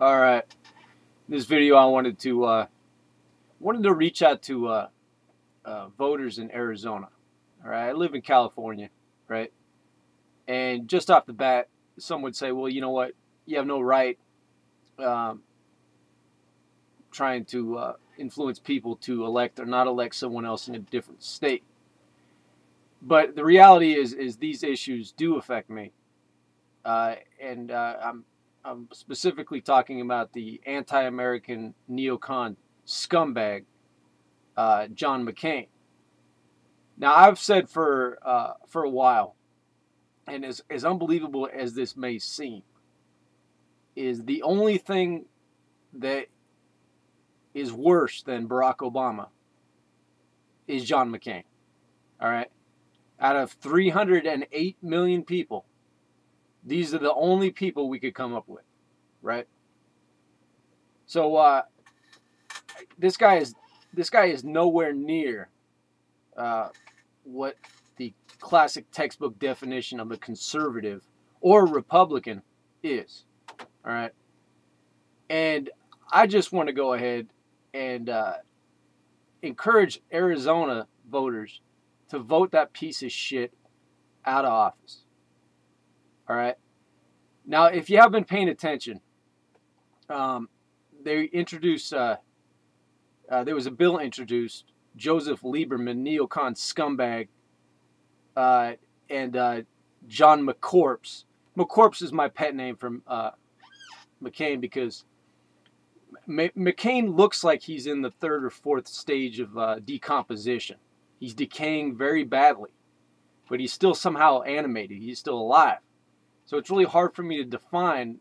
All right, this video I wanted to reach out to voters in Arizona. All right, I live in California, right? And just off the bat, some would say, well, you know what? You have no right trying to influence people to elect or not elect someone else in a different state. But the reality is these issues do affect me, and I'm specifically talking about the anti-American neocon scumbag, John McCain. Now, I've said for a while, and as unbelievable as this may seem, is the only thing that is worse than Barack Obama is John McCain. All right? Out of 308 million people, these are the only people we could come up with, right? So this guy is nowhere near what the classic textbook definition of a conservative or Republican is. All right, and I just want to go ahead and encourage Arizona voters to vote that piece of shit out of office. All right. Now, if you have been paying attention, they introduced, there was a bill introduced, Joseph Lieberman, neocon scumbag, and John McCorpse. McCorpse is my pet name from McCain because McCain looks like he's in the third or fourth stage of decomposition. He's decaying very badly, but he's still somehow animated. He's still alive. So it's really hard for me to define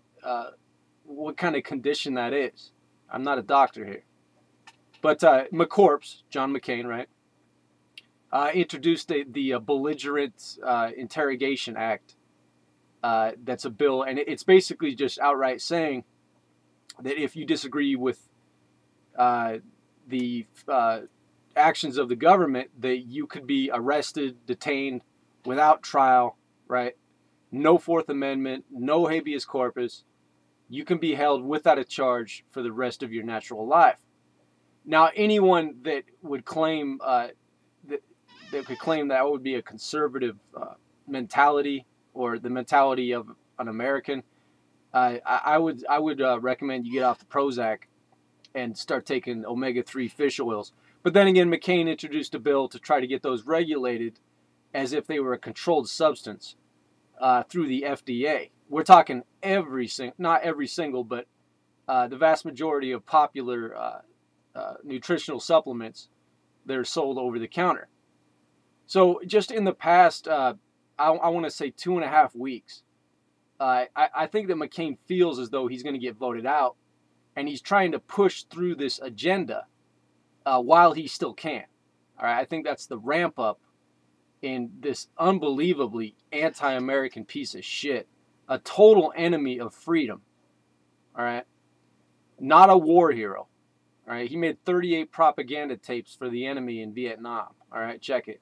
what kind of condition that is. I'm not a doctor here. But McCorpse, John McCain, right, introduced the Belligerent Interrogation Act. That's a bill, and it's basically just outright saying that if you disagree with the actions of the government, that you could be arrested, detained without trial, right? No Fourth Amendment, no habeas corpus. You can be held without a charge for the rest of your natural life. Now, anyone that would claim that would be a conservative mentality or the mentality of an American, I would recommend you get off the Prozac and start taking omega-3 fish oils. But then again, McCain introduced a bill to try to get those regulated as if they were a controlled substance through the FDA. We're talking not every single, but the vast majority of popular nutritional supplements that are sold over the counter. So just in the past, I want to say 2.5 weeks, I think that McCain feels as though he's going to get voted out, and he's trying to push through this agenda while he still can. All right, I think that's the ramp up in this unbelievably anti-American piece of shit, a total enemy of freedom. All right, not a war hero. All right, he made 38 propaganda tapes for the enemy in Vietnam. All right, check it.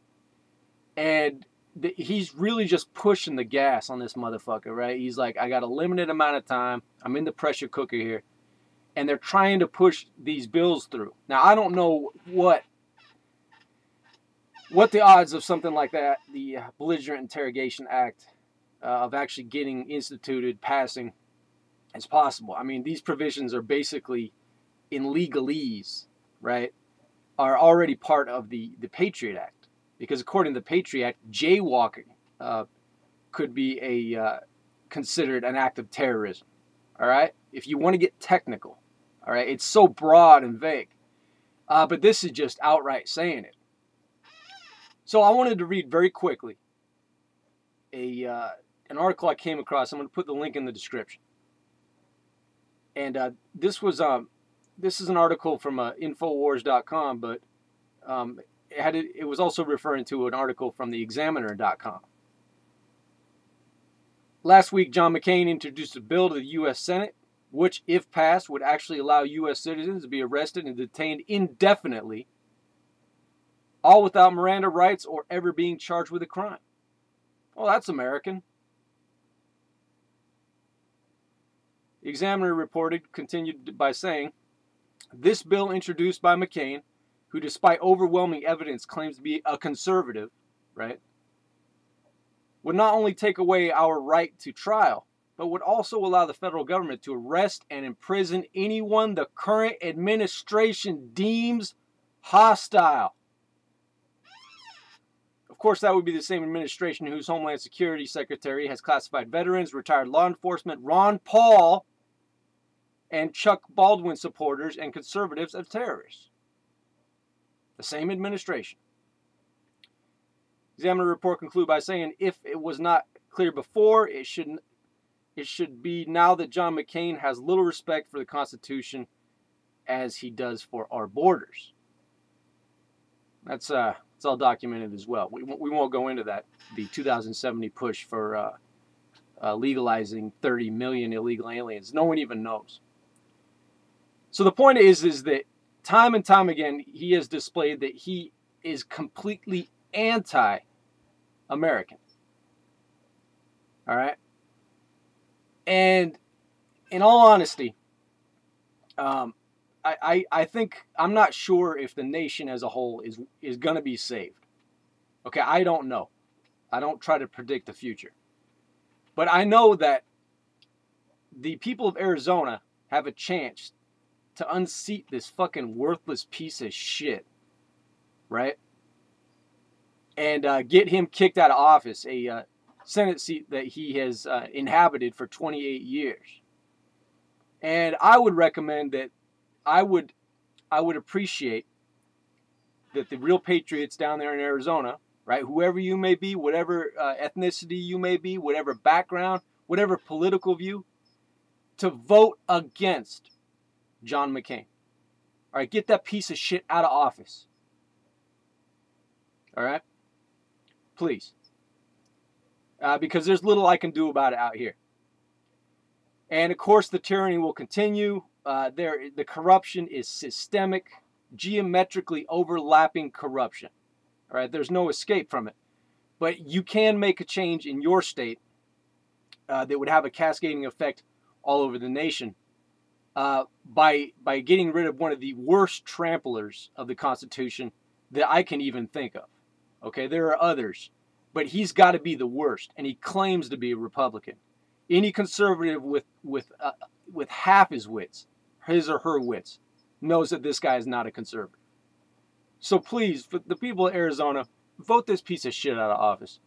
And he's really just pushing the gas on this motherfucker, right? He's like, I got a limited amount of time. I'm in the pressure cooker here. And they're trying to push these bills through. Now, I don't know what the odds of something like that, the Belligerent Interrogation Act, of actually getting instituted, passing, is possible. I mean, these provisions are basically in legalese, right, are already part of the Patriot Act. Because according to the Patriot Act, jaywalking could be considered an act of terrorism. All right? If you want to get technical. All right? It's so broad and vague. But this is just outright saying it. So I wanted to read very quickly an article I came across. I'm going to put the link in the description. And this is an article from Infowars.com, but it was also referring to an article from the Examiner.com. Last week, John McCain introduced a bill to the U.S. Senate, which, if passed, would actually allow U.S. citizens to be arrested and detained indefinitely, all without Miranda rights or ever being charged with a crime. Well, that's American. The Examiner reported, continued by saying, this bill introduced by McCain, who despite overwhelming evidence claims to be a conservative, right, would not only take away our right to trial, but would also allow the federal government to arrest and imprison anyone the current administration deems hostile. Of course, that would be the same administration whose Homeland Security Secretary has classified veterans, retired law enforcement, Ron Paul, and Chuck Baldwin supporters and conservatives as terrorists. The same administration. Examiner report conclude by saying, if it was not clear before, it should be now that John McCain has little respect for the Constitution as he does for our borders. That's all documented as well. We won't go into that. The 2070 push for legalizing 30 million illegal aliens. No one even knows. So the point is that time and time again, he has displayed that he is completely anti-American. All right? And in all honesty, I think, I'm not sure if the nation as a whole is going to be saved. Okay, I don't know. I don't try to predict the future. But I know that the people of Arizona have a chance to unseat this fucking worthless piece of shit. Right? And get him kicked out of office, a Senate seat that he has inhabited for 28 years. And I would recommend that I would appreciate that the real patriots down there in Arizona, right, whoever you may be, whatever ethnicity you may be, whatever background, whatever political view, to vote against John McCain. All right, get that piece of shit out of office. All right? Please. Because there's little I can do about it out here. And of course, the tyranny will continue. The corruption is systemic, geometrically overlapping corruption. All right, there's no escape from it. But you can make a change in your state that would have a cascading effect all over the nation by getting rid of one of the worst tramplers of the Constitution that I can even think of. Okay, there are others, but he's got to be the worst, and he claims to be a Republican. Any conservative with half his wits, his or her wits, knows that this guy is not a conservative. So please, for the people of Arizona, vote this piece of shit out of office.